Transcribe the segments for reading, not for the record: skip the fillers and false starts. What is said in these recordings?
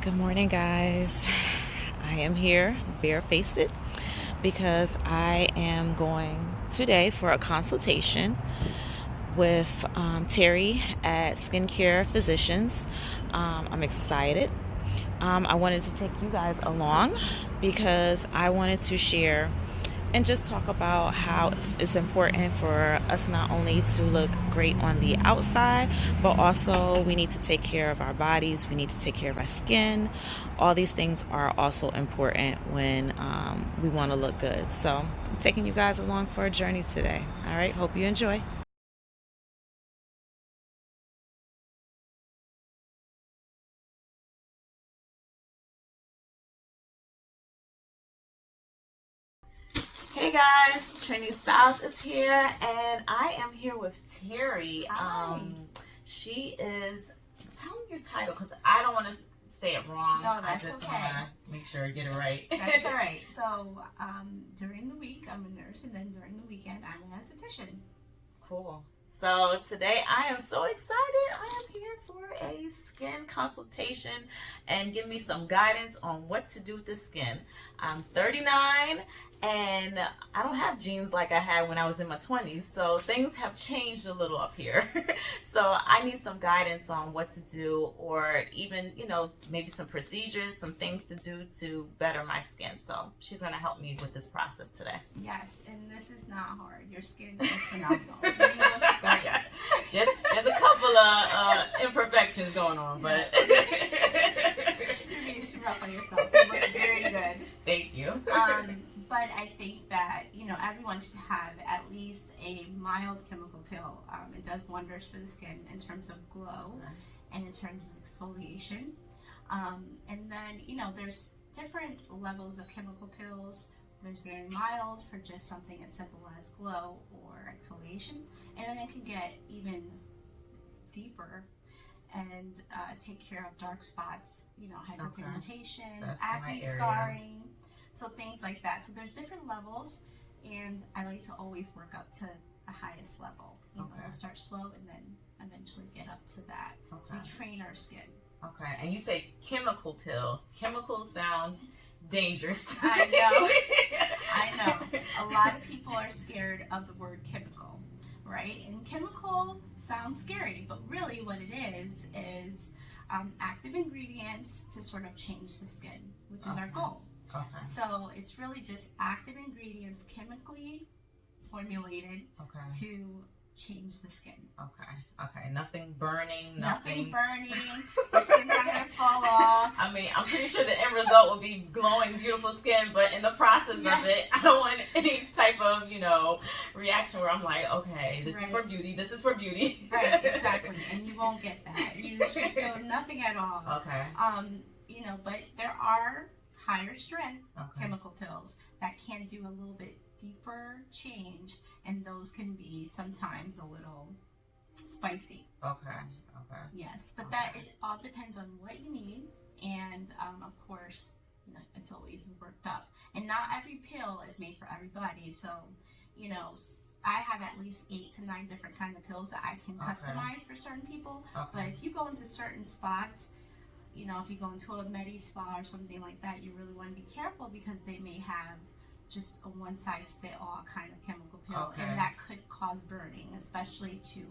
Good morning, guys. I am here barefaced because I am going today for a consultation with Terry at Skincare Physicians. I'm excited. I wanted to take you guys along because I wanted to share and just talk about how it's important for us not only to look great on the outside, but also we need to take care of our bodies, we need to take care of our skin. All these things are also important when we want to look good. So I'm taking you guys along for a journey today. All right, hope you enjoy. Hey guys, Trini Styles is here, and I am here with Terry. She is. Tell me your title, because I don't want to say it wrong. No, that's I just okay. want to make sure I get it right. That's all right. So during the week, I'm a nurse, and then during the weekend, I'm an esthetician. Cool. So today I am so excited. I am here for a skin consultation and give me some guidance on what to do with the skin. I'm 39 and I don't have jeans like I had when I was in my 20s, so things have changed a little up here. So I need some guidance on what to do, or even, maybe some procedures, some things to do to better my skin. So she's going to help me with this process today. Yes, and this is not hard. Your skin is phenomenal. You look great. Yes, there's a couple of imperfections going on, but You're being too rough on yourself. You look very good. Thank you. But I think that, everyone should have at least a mild chemical peel. It does wonders for the skin in terms of glow and in terms of exfoliation. And then, there's different levels of chemical peels. There's very mild for just something as simple as glow or exfoliation. And then it can get even deeper and take care of dark spots, hyperpigmentation, acne scarring. So things like that. So there's different levels, and I like to always work up to the highest level. We'll start slow and then eventually get up to that. Okay. We train our skin. Okay, and you say chemical peel. Chemical sounds dangerous. I know. I know. A lot of people are scared of the word chemical, right? And chemical sounds scary, but really what it is active ingredients to sort of change the skin, which is our goal. Okay. So it's really just active ingredients chemically formulated to change the skin. Okay. Nothing burning. Nothing burning. Your skin's not going to fall off. I mean, I'm pretty sure the end result will be glowing, beautiful skin, but in the process of it, I don't want any type of, reaction where I'm like, okay, this is for beauty, this is for beauty. Right, exactly. And you won't get that. You should feel nothing at all. Okay. But there are higher strength chemical pills that can do a little bit deeper change, and those can be sometimes a little spicy. Okay. Yes, but that it all depends on what you need, and of course, it's always worked up. And not every pill is made for everybody, so I have at least 8 to 9 different kind of pills that I can customize for certain people. But if you go into certain spots, if you go into a med spa or something like that, you really want to be careful because they may have just a one-size-fit-all kind of chemical pill, and that could cause burning, especially to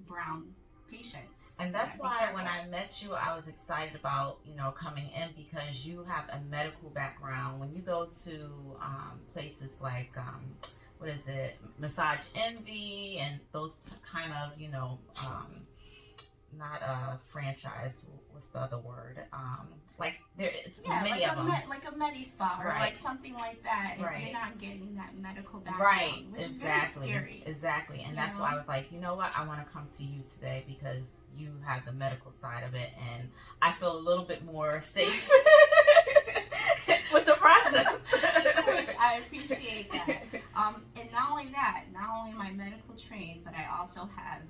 brown patient. And that's why when I met you, I was excited about, coming in, because you have a medical background. When you go to places like, Massage Envy and those kind of, not a franchise, what's the other word? Like there is many of them. Like a med spa or like something like that. Right. You're not getting that medical background, which is very scary. Exactly. And that's why I was like, you know what? I want to come to you today because you have the medical side of it, and I feel a little bit more safe with the process. Which I appreciate that. And not only that, not only am I medical trained, but I also have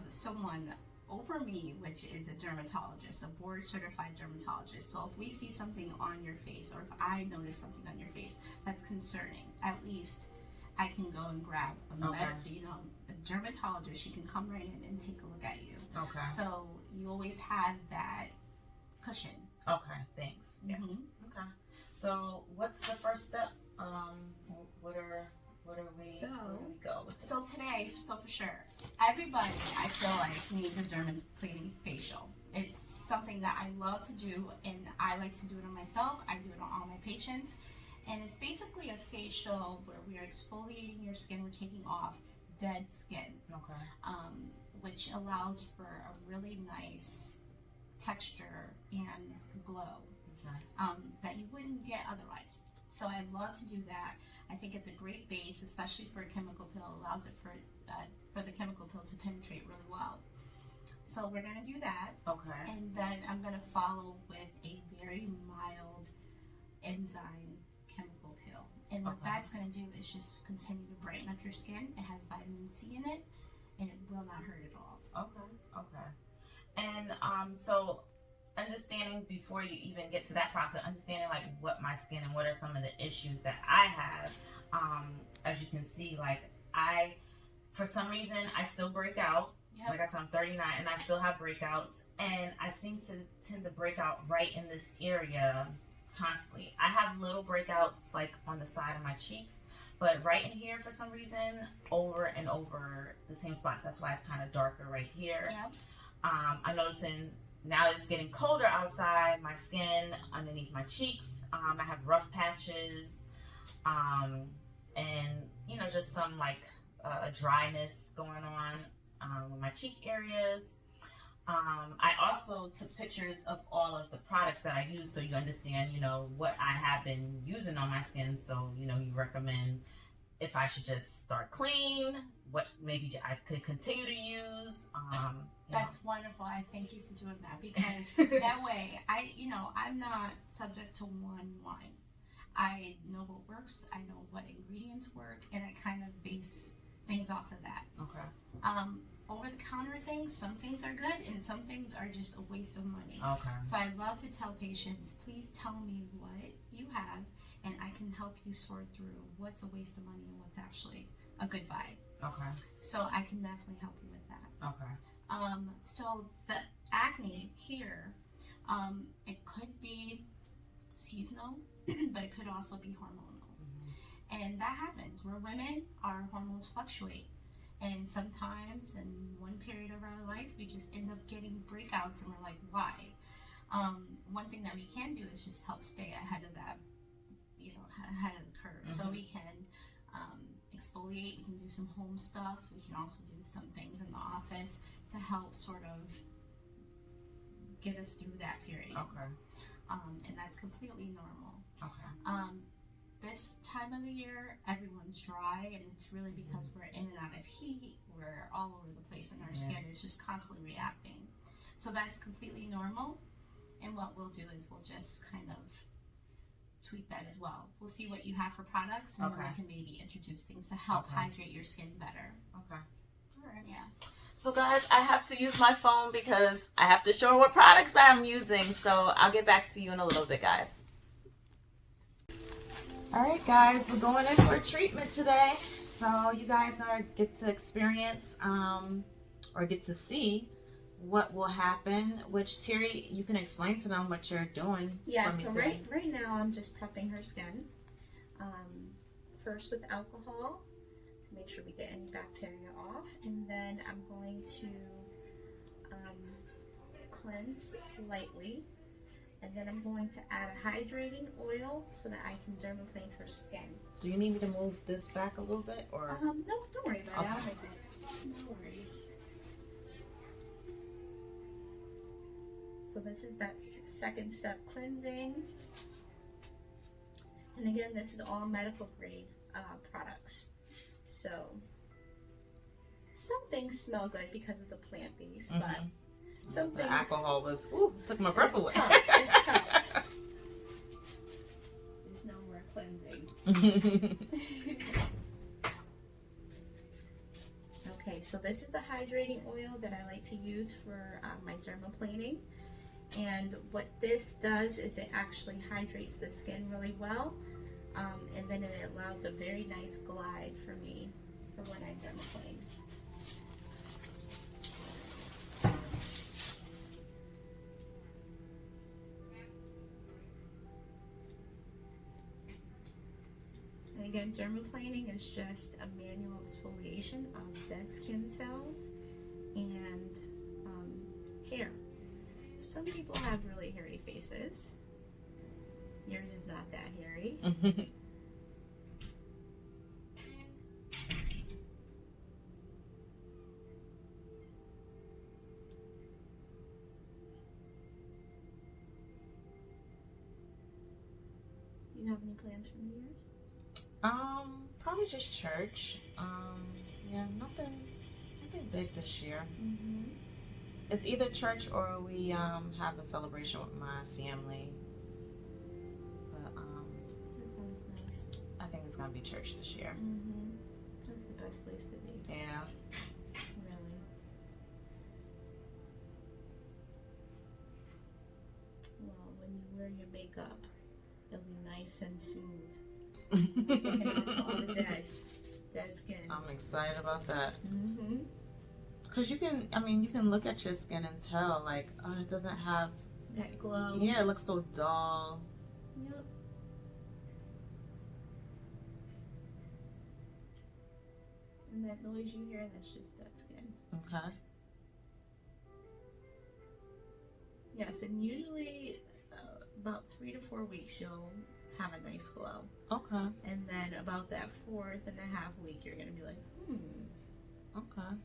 someone over me, which is a dermatologist, a board certified dermatologist. So if we see something on your face, or if I notice something on your face that's concerning, at least I can go and grab a dermatologist. She can come right in and take a look at you. Okay. So, you always have that cushion. Okay, thanks. Yeah. Okay. So what's the first step? What are we? So where do we go with this? So today, for sure, everybody I feel like needs a dermaplaning facial. It's something that I love to do, and I like to do it on myself. I do it on all my patients, and it's basically a facial where we are exfoliating your skin. We're taking off dead skin, which allows for a really nice texture and glow that you wouldn't get otherwise. So I love to do that. I think it's a great base, especially for a chemical peel. It allows it for the chemical peel to penetrate really well. So we're gonna do that. Okay. And then I'm gonna follow with a very mild enzyme chemical peel. And what that's gonna do is just continue to brighten up your skin. It has vitamin C in it, and it will not hurt at all. Okay. And so understanding before you even get to that process, understanding like what my skin and what are some of the issues that I have. As you can see, like for some reason I still break out. Yep. Like I said, I'm 39 and I still have breakouts, and I seem to tend to break out right in this area constantly. I have little breakouts like on the side of my cheeks, but right in here for some reason, over and over the same spots. That's why it's kind of darker right here. Yep. I'm noticing now that it's getting colder outside, my skin underneath my cheeks, I have rough patches, and just some like dryness going on with my cheek areas. I also took pictures of all of the products that I use, so you understand, what I have been using on my skin. So, you recommend if I should just start clean, what maybe I could continue to use. That's wonderful. I thank you for doing that, because that way I'm not subject to one line. I know what works, I know what ingredients work, and I kind of base things off of that. Okay. Over the counter things, some things are good and some things are just a waste of money. Okay. So I love to tell patients, please tell me what you have, and I can help you sort through what's a waste of money and what's actually a good buy. Okay. So I can definitely help you with that. Okay. So the acne here, it could be seasonal, but it could also be hormonal. And that happens. We're women, our hormones fluctuate. And sometimes in one period of our life, we just end up getting breakouts and we're like, why? One thing that we can do is just help stay ahead of that, ahead of the curve. So we can exfoliate, we can do some home stuff, we can also do some things in the office to help sort of get us through that period. Okay. And that's completely normal. Okay. This time of the year, everyone's dry, and it's really because we're in and out of heat. We're all over the place, and our skin is just constantly reacting. So that's completely normal. And what we'll do is we'll just kind of tweak that as well. We'll see what you have for products, and then we can maybe introduce things to help hydrate your skin better. Okay. All right. Yeah. So guys, I have to use my phone because I have to show what products I'm using. So I'll get back to you in a little bit, guys. Alright guys, we're going in for a treatment today. So you guys get to experience or get to see what will happen, which Terry, you can explain to them what you're doing. Yeah, so right now I'm just prepping her skin. First with alcohol to make sure we get any bacteria off, and then I'm going to cleanse lightly. And then I'm going to add a hydrating oil so that I can dermaplane her skin. Do you need me to move this back a little bit, or? No, don't worry about it. I'll make it. No worries. So this is that second step, cleansing. And again, this is all medical grade products. So some things smell good because of the plant base, but some things. The alcohol was took my breath away. It's tough. There's no more cleansing. Okay, so this is the hydrating oil that I like to use for my dermaplaning. And what this does is it actually hydrates the skin really well, and then it allows a very nice glide for me for when I dermaplane. again, dermaplaning is just a manual exfoliation of dead skin cells and hair. Some people have really hairy faces. Yours is not that hairy. Do you have any plans for New Year's? Probably just church. Yeah, nothing big this year. It's either church or we have a celebration with my family. But That sounds nice. I think it's gonna be church this year. That's the best place to be. Yeah. Really. Well, when you wear your makeup, it'll be nice and smooth. All the dead skin. I'm excited about that. Cause you can look at your skin and tell, like, oh, it doesn't have that glow. Yeah, it looks so dull. Yep. And that noise you hear, that's just dead skin. Okay. Yes, and usually about 3 to 4 weeks you'll have a nice glow. Okay. And then about that 4.5 week, you're gonna be like, Okay.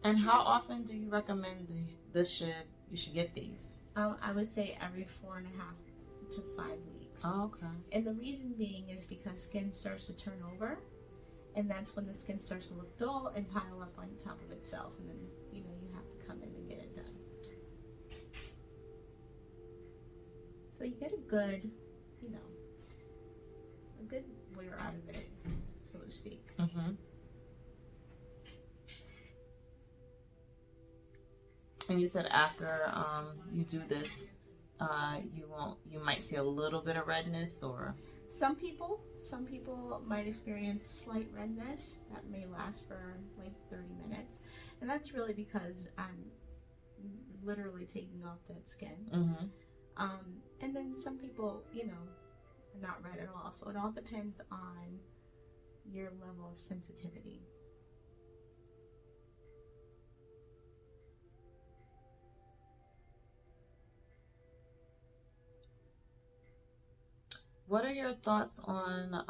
And how often do you recommend you should get these? I would say every 4.5 to 5 weeks. Oh, okay. And the reason being is because skin starts to turn over, and that's when the skin starts to look dull and pile up on top of itself, and then you have to come in and get it done. So you get a good wear out of it, so to speak. And you said after you do this, you might see a little bit of redness, or some people might experience slight redness that may last for like 30 minutes, and that's really because I'm literally taking off dead skin. And then some people are not red at all, so it all depends on your level of sensitivity. What are your thoughts on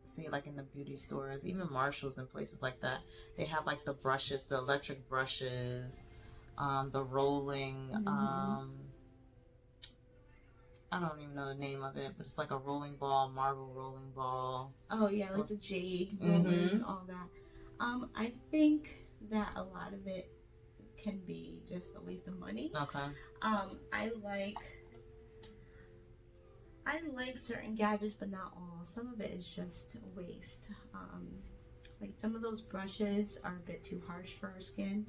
see, like in the beauty stores, even Marshalls and places like that, they have like the brushes, the electric brushes, the rolling, I don't even know the name of it, but it's like a rolling ball, marble rolling ball. Oh yeah, like the jade rollers and all that. I think that a lot of it can be just a waste of money. Okay. I like certain gadgets, but not all. Some of it is just a waste. Like some of those brushes are a bit too harsh for our skin.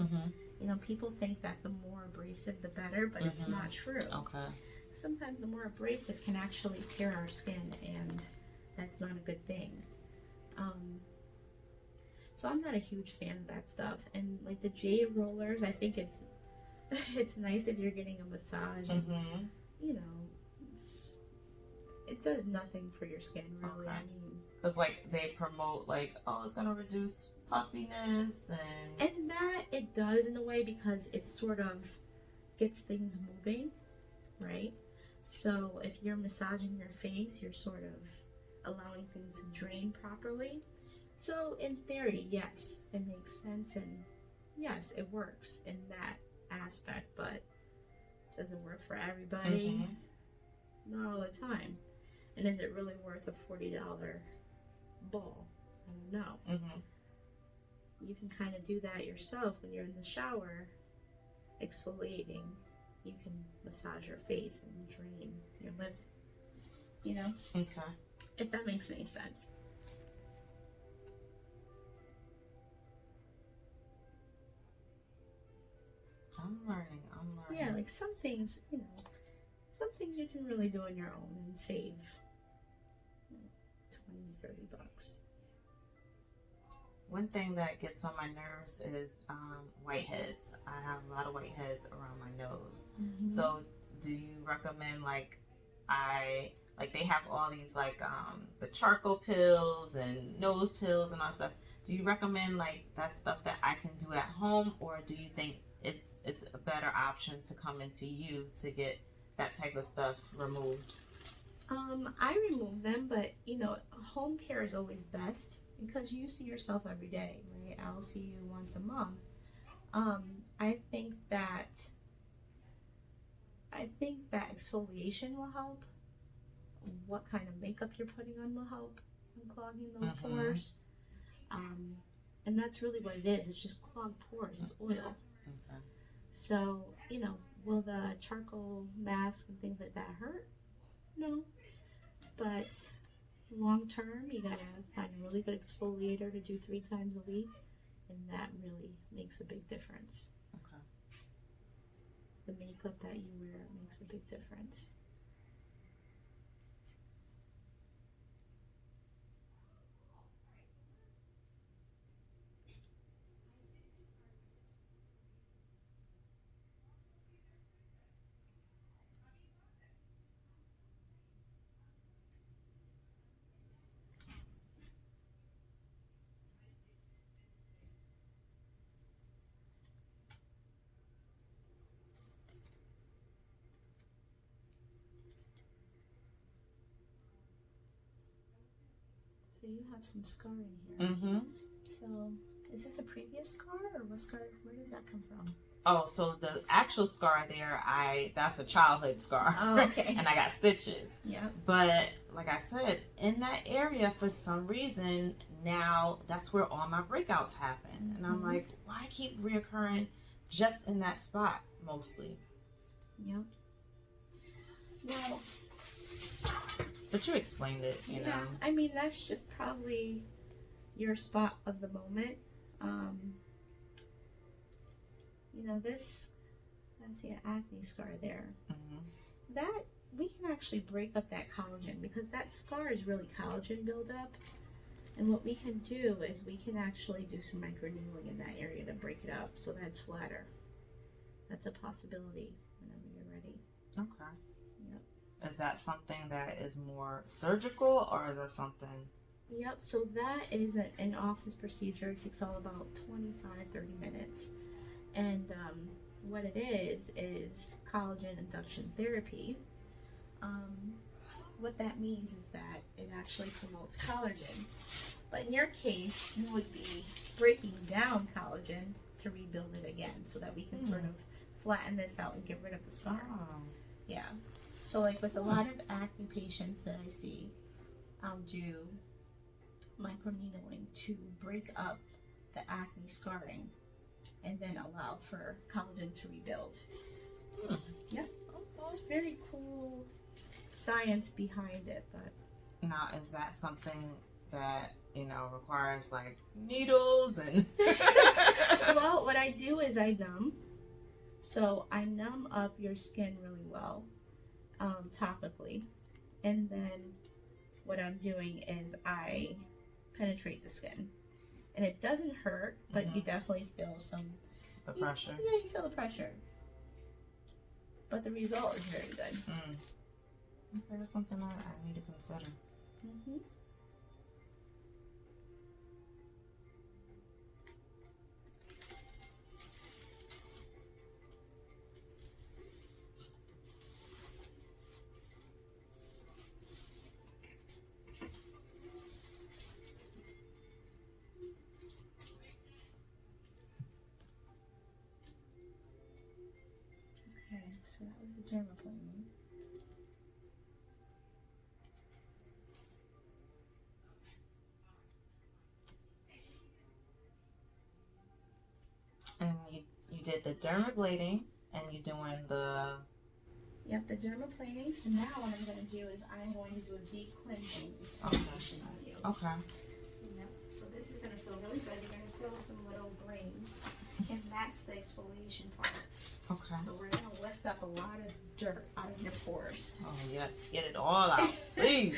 People think that the more abrasive, the better, but it's not true. Okay. Sometimes the more abrasive can actually tear our skin, and that's not a good thing. So I'm not a huge fan of that stuff. And like the jade rollers, I think it's nice if you're getting a massage. And, it does nothing for your skin, really. Okay. I mean, because like they promote like, oh, it's gonna reduce puffiness and that it does in a way, because it sort of gets things moving, right? So if you're massaging your face, you're sort of allowing things to drain properly. So in theory, yes, it makes sense, and yes, it works in that aspect, but it doesn't work for everybody. Not all the time. And is it really worth a $40 ball? I don't know. You can kind of do that yourself when you're in the shower, exfoliating. You can massage your face and drain your lymph. Okay. If that makes any sense. I'm learning. Yeah, like some things you can really do on your own and save $20, $30. One thing that gets on my nerves is whiteheads. I have a lot of whiteheads around my nose. So do you recommend like I like they have all these like the charcoal pills and nose pills and all that stuff. Do you recommend like that stuff that I can do at home, or do you think it's a better option to come into you to get that type of stuff removed? I remove them, but you know, home care is always best because you see yourself every day, right? I'll see you once a month. I think that exfoliation will help. What kind of makeup you're putting on will help in clogging those pores. And that's really what it is. It's just clogged pores. It's oil. Okay. So, you know, will the charcoal mask and things like that hurt? No. But long term, you gotta find a really good exfoliator to do 3 times a week, and that really makes a big difference. Okay. The makeup that you wear makes a big difference. So you have some scarring here. Mm-hmm. So is this a previous scar, or what scar? Where does that come from? Oh, so the actual scar there, that's a childhood scar. Oh, okay. And I got stitches. Yeah. But like I said, in that area, for some reason, now that's where all my breakouts happen. And I'm like, why keep reoccurring just in that spot mostly? Yep. Well, but you explained it, you know. I mean, that's just probably your spot of the moment. You know, this, I see an acne scar there. That, we can actually break up that collagen because that scar is really collagen buildup. And what we can do is we can actually do some microneedling in that area to break it up so that's flatter. That's a possibility whenever you're ready. Okay. Yep. Is that something that is more surgical, or is that something? Yep, so that is an office procedure. It takes all about 25-30 minutes. And what it is collagen induction therapy. What that means is that it actually promotes collagen. But in your case, you would be breaking down collagen to rebuild it again so that we can sort of flatten this out and get rid of the scar. Oh. Yeah. So like with a lot of acne patients that I see, I'll do microneedling to break up the acne scarring and then allow for collagen to rebuild. Yep. It's very cool science behind it, but now is that something that, you know, requires like needles and well, what I do is I numb. So I numb up your skin really well, topically, and then what I'm doing is I penetrate the skin, and it doesn't hurt, but you definitely feel the pressure. Yeah, you feel the pressure, but the result is very good. Okay, that's something I need to consider. So that was the dermaplaning. And you did the dermablading, and you're doing the... Yep, the dermaplaning. So now what I'm going to do is I'm going to do a deep cleansing exfoliation on you. Okay. Yep. So this is going to feel really good. You're going to feel some little grains, and that's the exfoliation part. Okay. So we're going to lift up a lot of dirt out of your pores. Oh yes, get it all out, please.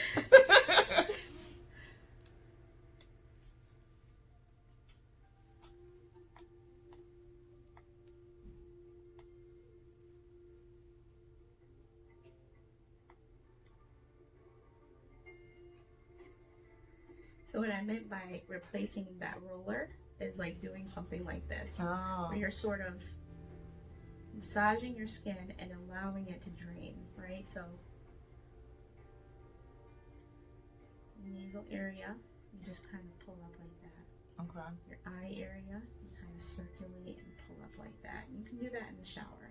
So what I meant by replacing that roller is like doing something like this, Oh. where you're sort of massaging your skin and allowing it to drain, right? So nasal area, you just kind of pull up like that. Okay. Your eye area, you kind of circulate and pull up like that. You can do that in the shower,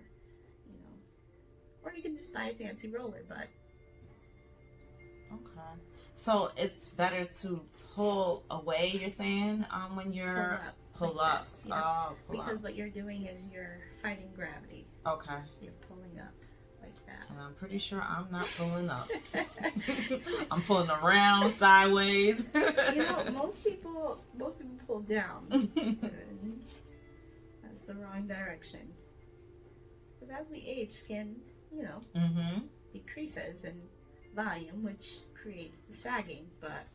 you know, or you can just buy a fancy roller, but. Okay. So it's better to pull away, you're saying, when you're pull up. This, yeah. Oh, pull because up. what you're doing is you're fighting gravity. Okay. You're pulling up like that. And I'm pretty sure I'm not pulling up. I'm pulling around sideways. You know, most people pull down. That's the wrong direction. Because as we age, skin, you know, decreases in volume, which creates the sagging, but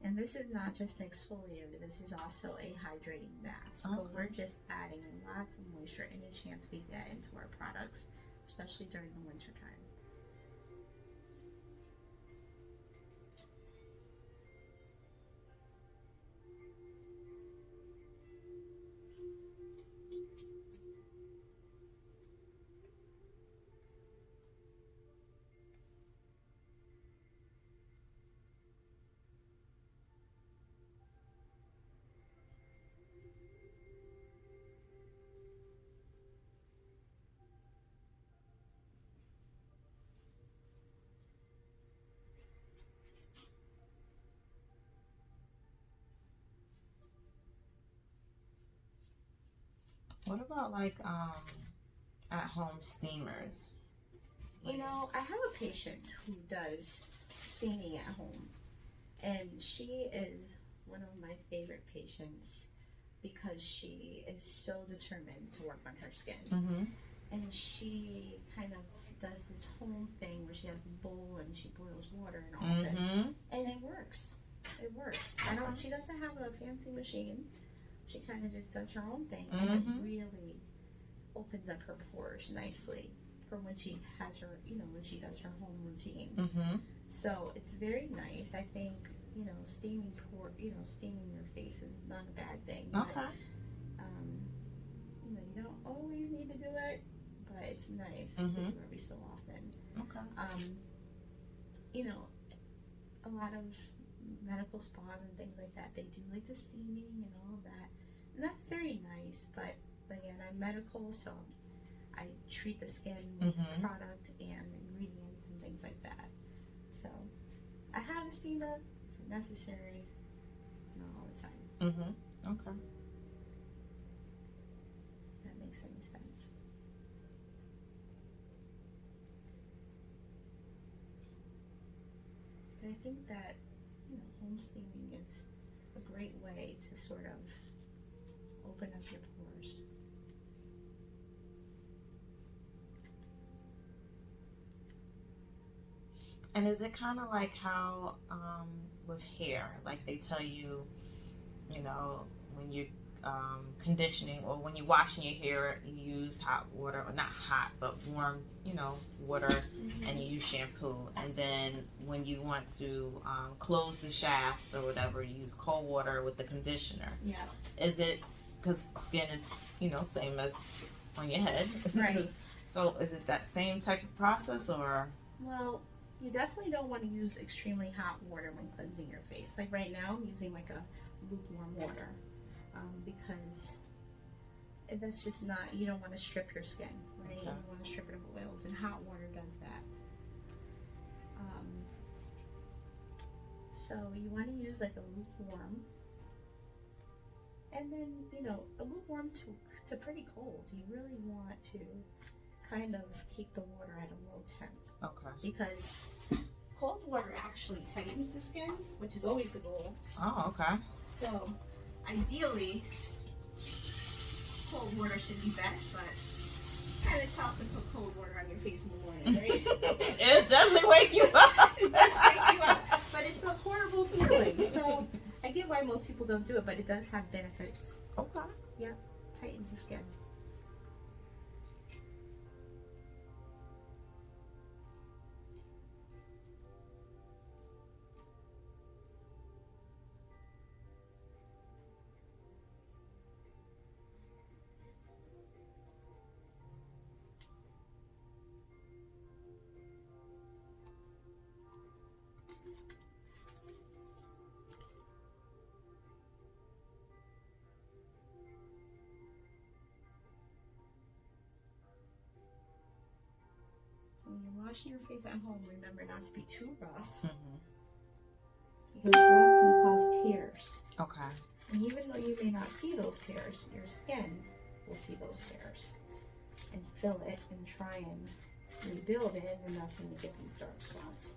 and this is not just an exfoliator, this is also a hydrating mask. Okay. So we're just adding lots of moisture any chance we get into our products, especially during the winter time. What about like at home steamers? You know, I have a patient who does steaming at home, and she is one of my favorite patients because she is so determined to work on her skin. And she kind of does this home thing where she has a bowl and she boils water and all this, and it works. It works. She doesn't have a fancy machine. She kind of just does her own thing, and it really opens up her pores nicely for when she has her, you know, when she does her home routine. So it's very nice. I think, you know, steaming your face is not a bad thing. But, you know, you don't always need to do it, but it's nice to do every so often. You know, a lot of medical spas and things like that, they do like the steaming and all of that, and that's very nice. But again, I'm medical, so I treat the skin with product and ingredients and things like that. So I have a steamer, it's necessary, not all the time. Okay. If that makes any sense. But I think that, you know, home steaming is a great way to sort of open up your pores. And is it kind of like how with hair, like they tell you, you know, when you're conditioning or when you're washing your hair, you use hot water, or not hot, but warm, you know, water, and you use shampoo. And then when you want to close the shafts or whatever, you use cold water with the conditioner. Yeah. Is it, because skin is, you know, same as on your head. Right. So is it that same type of process, or? Well, you definitely don't want to use extremely hot water when cleansing your face. Like right now, I'm using like a lukewarm water because that's just not, you don't want to strip your skin, right? You don't want to strip it of oils, and hot water does that. So you want to use like a lukewarm, and then, you know, a lukewarm to pretty cold. You really want to kind of keep the water at a low temp. Okay. Because cold water actually tightens the skin, which is always the goal. Oh, okay. So ideally, cold water should be best, but it's kind of tough to put cold water on your face in the morning, right? It'll definitely wake you up. It does wake you up, but it's a horrible feeling. So I get why most people don't do it, but it does have benefits. Okay. Yep, tightens the skin. When you're washing your face at home, remember not to be too rough. Mm-hmm. Because rough can cause tears. Okay. And even though you may not see those tears, your skin will see those tears and fill it and try and rebuild it, and that's when you get these dark spots.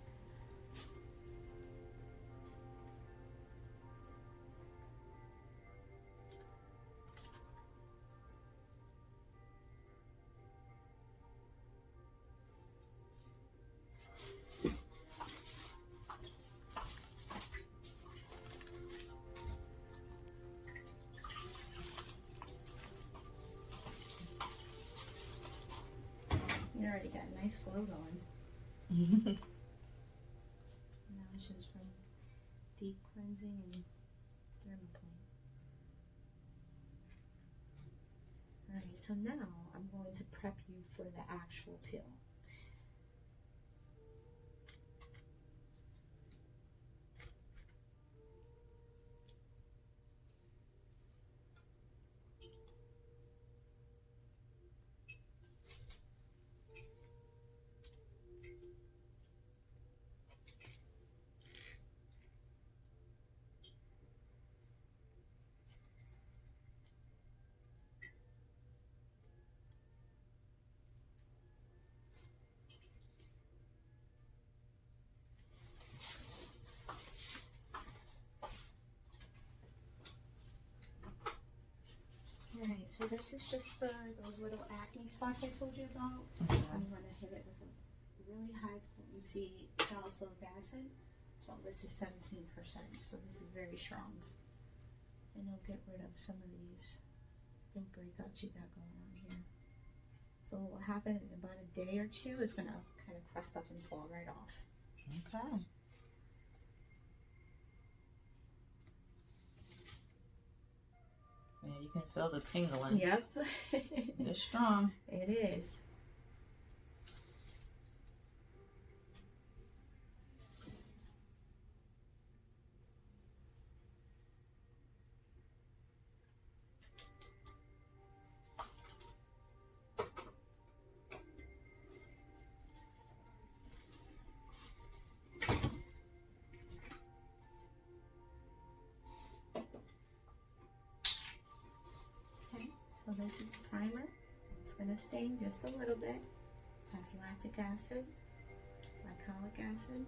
You already got a nice glow going. Now it's just from deep cleansing and dermaplane. Alright, so now I'm going to prep you for the actual peel. Alright, so this is just for those little acne spots I told you about. I'm going to hit it with a really high potency salicylic acid. So this is 17%, so this is very strong. And it'll get rid of some of these little breakouts you got going on here. So what will happen in about a day or two is going to kind of crust up and fall right off. Okay. Yeah, you can feel the tingling. Yep. It's strong. It is. So this is the primer. It's going to stain just a little bit. Has lactic acid, glycolic acid.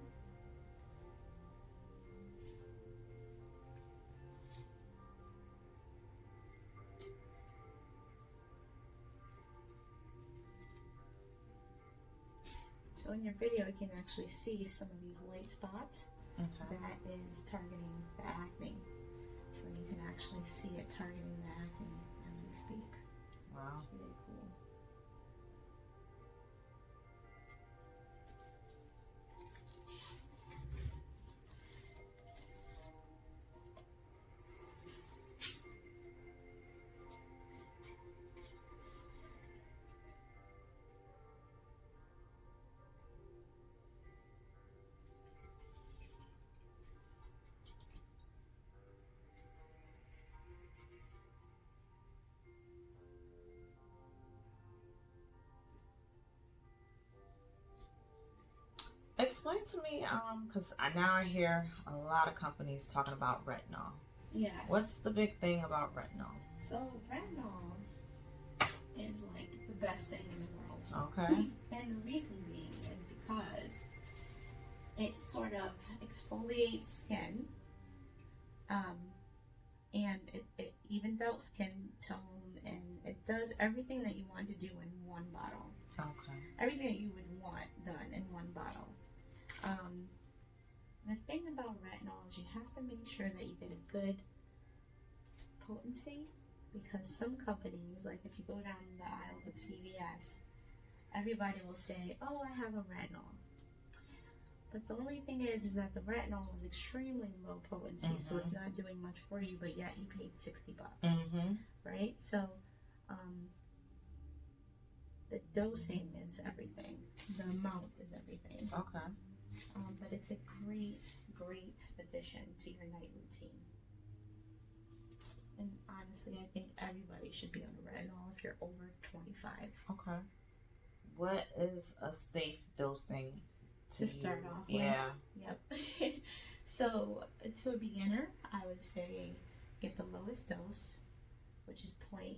So in your video, you can actually see some of these white spots. Okay. That is targeting the acne. So you can actually see it targeting the acne as we speak. Wow. It's really cool. Explain to me, because now I hear a lot of companies talking about retinol. Yes. What's the big thing about retinol? So retinol is like the best thing in the world. Okay. And the reason being is because It sort of exfoliates skin, and it evens out skin tone, and it does everything that you want to do in one bottle. Okay. Everything that you would want done in one bottle. The thing about retinol is you have to make sure that you get a good potency, because some companies, like if you go down the aisles of CVS, everybody will say, oh, I have a retinol. But the only thing is that the retinol is extremely low potency, so it's not doing much for you, but yet you paid $60, right? So the dosing is everything. The amount is everything. Okay. But it's a great, great addition to your night routine. And honestly, I think everybody should be on retinol if you're over 25. Okay. What is a safe dosing to start off with? Yeah. Yep. So to a beginner, I would say get the lowest dose, which is 0.025.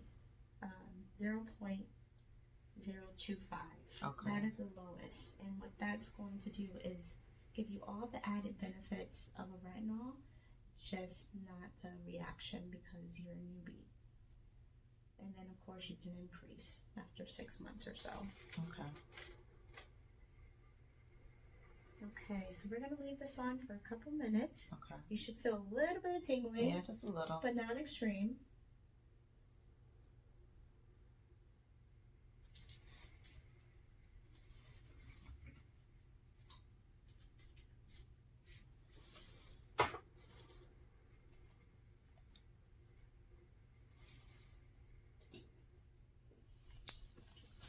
Okay. That is the lowest, and what that's going to do is give you all the added benefits of a retinol, just not the reaction because you're a newbie. And then of course you can increase after 6 months or so. Okay. Okay, so we're gonna leave this on for a couple minutes. Okay. You should feel a little bit of tingling. Yeah, just a little. But not extreme.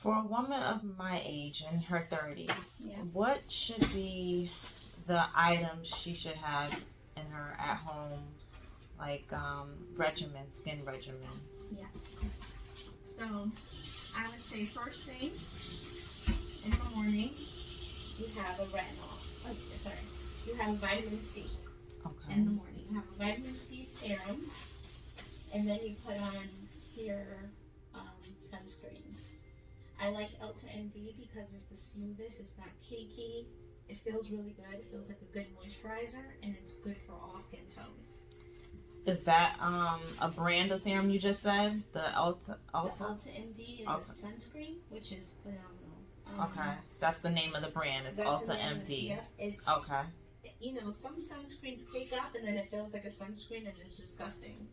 For a woman of my age, in her 30s, what should be the items she should have in her at-home, like regimen, skin regimen? Yes. So I would say first thing in the morning, you have a retinol. Oh, sorry. You have a vitamin C. Okay. In the morning, you have a vitamin C serum, and then you put on your sunscreen. I like Ulta MD because it's the smoothest, it's not cakey, it feels really good, it feels like a good moisturizer, and it's good for all skin tones. Is that a brand of serum you just said? The Ulta? The Ulta MD is a sunscreen, which is phenomenal. Okay, that's the name of the brand, it's Ulta MD. Yep, it's, okay. You know, some sunscreens cake up and then it feels like a sunscreen and it's disgusting.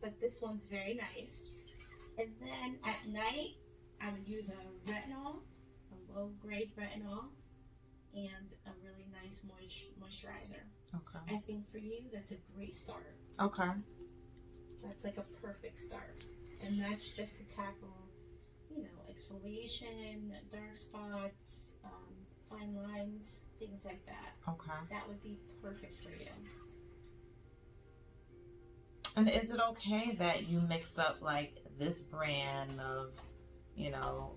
But this one's very nice. And then at night, I would use a retinol, a low-grade retinol, and a really nice moisturizer. Okay. I think for you, that's a great start. Okay. That's like a perfect start. And that's just to tackle, you know, exfoliation, dark spots, fine lines, things like that. Okay. That would be perfect for you. And is it okay that you mix up like this brand of, you know,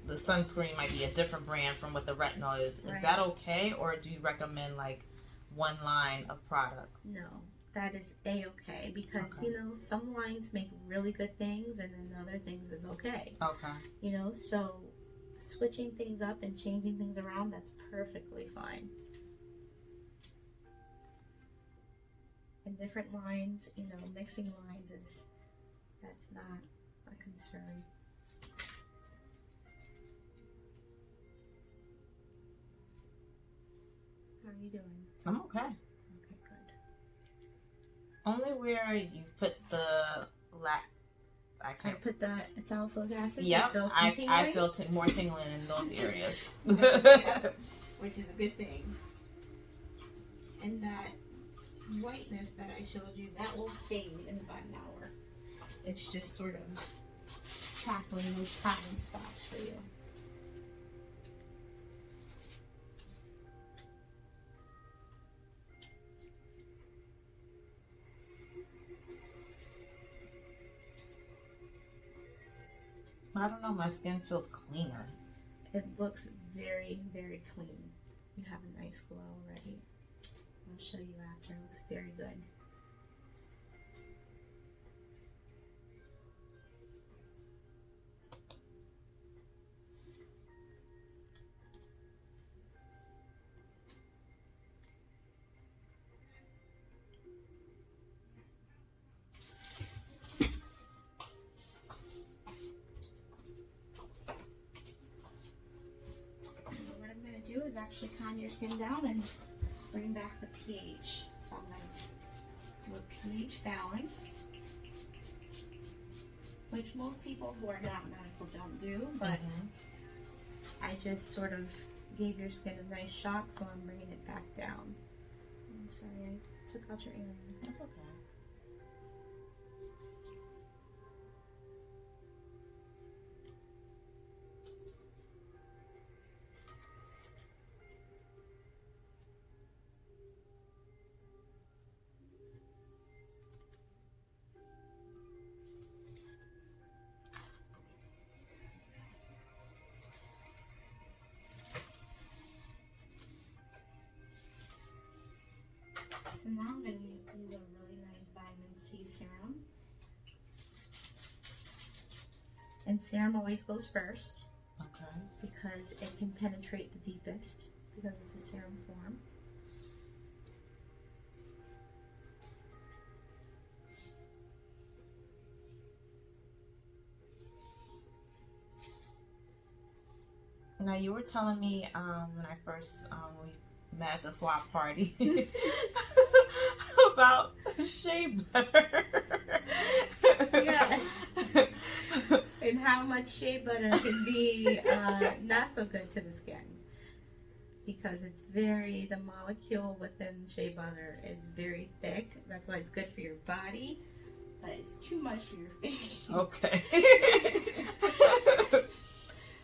the sunscreen might be a different brand from what the retinol is. Right. Is that okay, or do you recommend like one line of product? No, that is a-okay because you know, some lines make really good things and then other things is okay. Okay. You know, so switching things up and changing things around, that's perfectly fine. And different lines, you know, mixing lines that's not a concern. How are you doing? I'm okay. Okay, good. Only where you put the I put the salicylic acid. Yep, I feel more tingling in those areas. Which is a good thing. And that whiteness that I showed you, that will fade in about an hour. It's just sort of tackling those problem spots for you. I don't know, my skin feels cleaner. It looks very, very clean. You have a nice glow already. I'll show you after. It looks very good. actually calm your skin down and bring back the pH. So I'm going to do a pH balance, which most people who are not medical don't do, but I just sort of gave your skin a nice shock, so I'm bringing it back down. I'm sorry, I took out your earring. That's okay. So now I'm going to use a really nice vitamin C serum. And serum always goes first. Okay. Because it can penetrate the deepest, because it's a serum form. Now you were telling me when I first we met at the swap party about shea butter. Yes. And how much shea butter can be not so good to the skin. Because it's the molecule within shea butter is very thick. That's why it's good for your body, but it's too much for your face. Okay.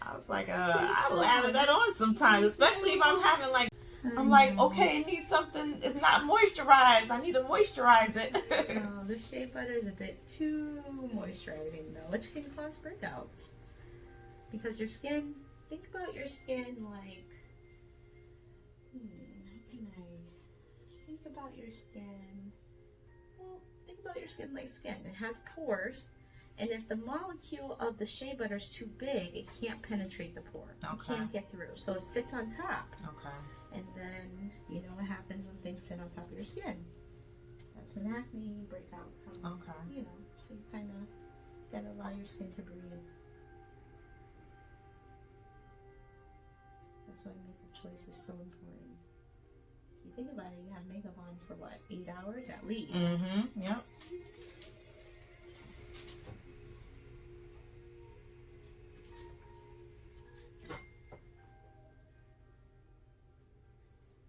I was like, I'll add that on sometimes, especially if I'm having like, I'm like, okay, it needs something, it's not moisturized. I need to moisturize it. No, this shea butter is a bit too moisturizing though, which can cause breakouts. Because your skin, think about your skin like, how can I think about your skin? Well, think about your skin like skin. It has pores. And if the molecule of the shea butter is too big, it can't penetrate the pore. Okay. It can't get through. So it sits on top. Okay. And then, you know what happens when things sit on top of your skin. That's when acne, breakout come. Okay. You know, so you kind of gotta allow your skin to breathe. That's why makeup choice is so important. If you think about it, you have makeup on for what, 8 hours at least? Mm-hmm. Yep.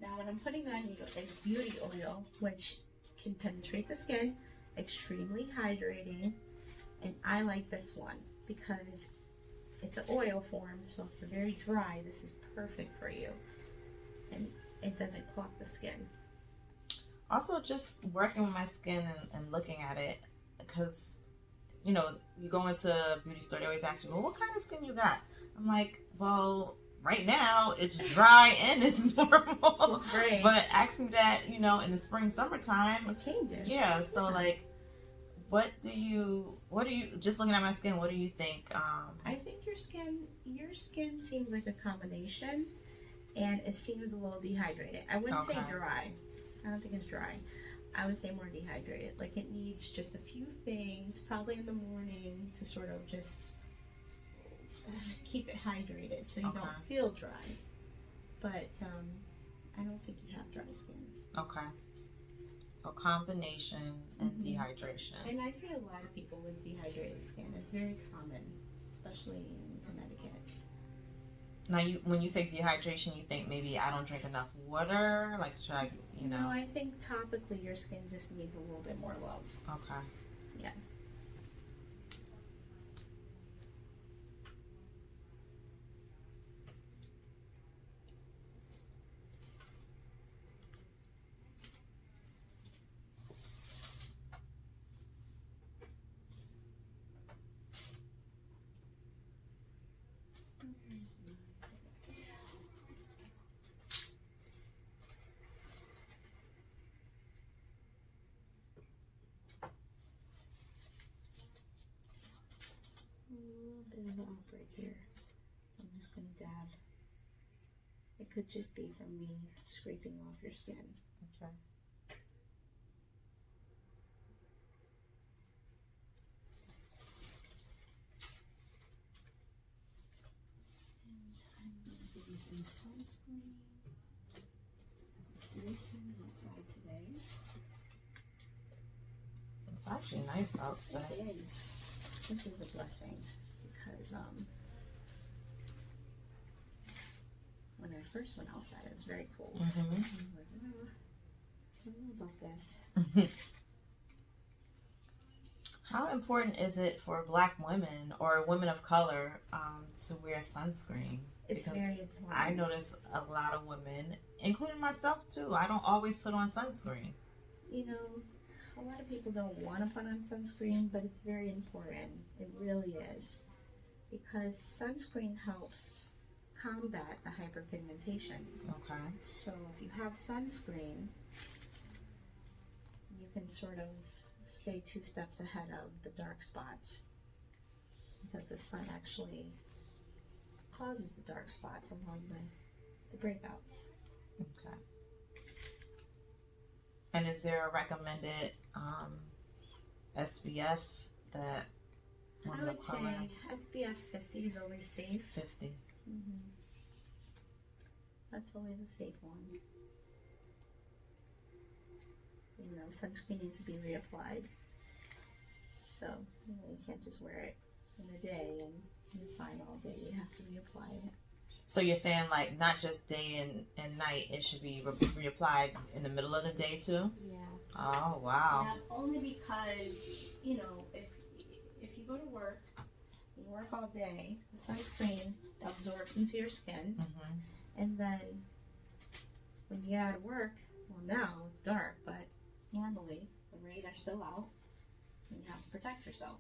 Now what I'm putting on you is beauty oil, which can penetrate the skin, extremely hydrating, and I like this one because it's an oil form, so if you're very dry, this is perfect for you, and it doesn't clog the skin. Also, just working with my skin and looking at it, because, you know, you go into a beauty store, they always ask you, well, what kind of skin you got? I'm like, well, right now it's dry and it's normal. Right. But ask me that, you know, in the spring, summertime. It changes. Yeah, so like, what do you, just looking at my skin, what do you think? I think your skin seems like a combination, and it seems a little dehydrated. I wouldn't say dry. I don't think it's dry. I would say more dehydrated. Like it needs just a few things, probably in the morning, to sort of just keep it hydrated so you don't feel dry. But I don't think you have dry skin. Okay. So combination and dehydration. And I see a lot of people with dehydrated skin. It's very common, especially in Connecticut. Now, when you say dehydration, you think maybe I don't drink enough water? Like, should I, you know? No, I think topically your skin just needs a little bit more love. Okay. Yeah. A little bit of an outbreak here. I'm just going to dab. It could just be from me scraping off your skin. Okay. And I'm going to give you some sunscreen. It's very sunny outside today. It's actually nice outside. It is, which is a blessing because when I first went outside, it was very cold. I was like, oh, I don't know about this. How important is it for Black women or women of color to wear sunscreen? It's because very important. I notice a lot of women, including myself too, I don't always put on sunscreen. You know, a lot of people don't want to put on sunscreen, but it's very important. It really is. Because sunscreen helps combat the hyperpigmentation. Okay. So if you have sunscreen, you can sort of stay 2 steps ahead of the dark spots. Because the sun actually causes the dark spots along the breakouts. Okay. And is there a recommended SPF that I would say SPF 50 is always safe. 50. That's always a safe one. You know, sunscreen needs to be reapplied. So, you know, you can't just wear it in a day and you're fine all day. You have to reapply it. So you're saying like not just day and night, it should be reapplied in the middle of the day too? Yeah. Oh, wow. Yeah, only because, you know, if you go to work, you work all day, the sunscreen absorbs into your skin, and then when you get out of work, well, now it's dark, but normally the rays are still out, and you have to protect yourself.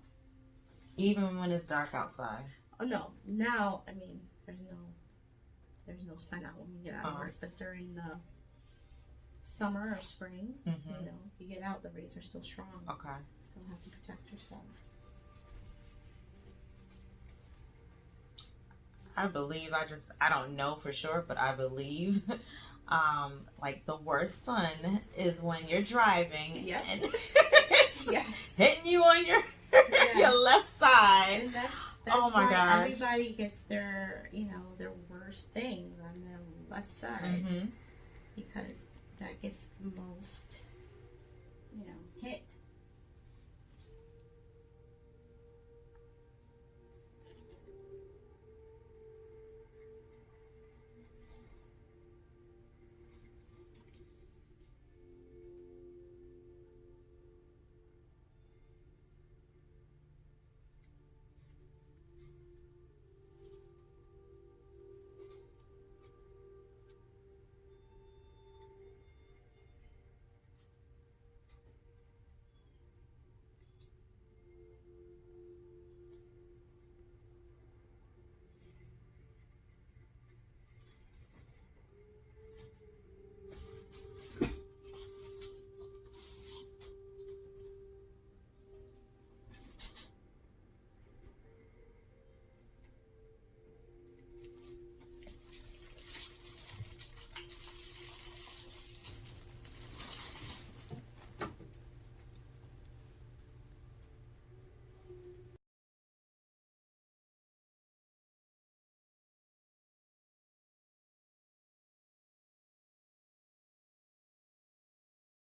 Even when it's dark outside? Oh, no. Now, I mean, there's no sun out when you get out of work, but during the summer or spring, you know, if you get out, the rays are still strong. Okay. You still have to protect yourself. I believe, I don't know for sure, but I believe, like the worst sun is when you're driving and Yes. hitting you on your your left side. And that's oh my why gosh. everybody gets their, you know, their worst things on their left side because that gets the most, you know, hit.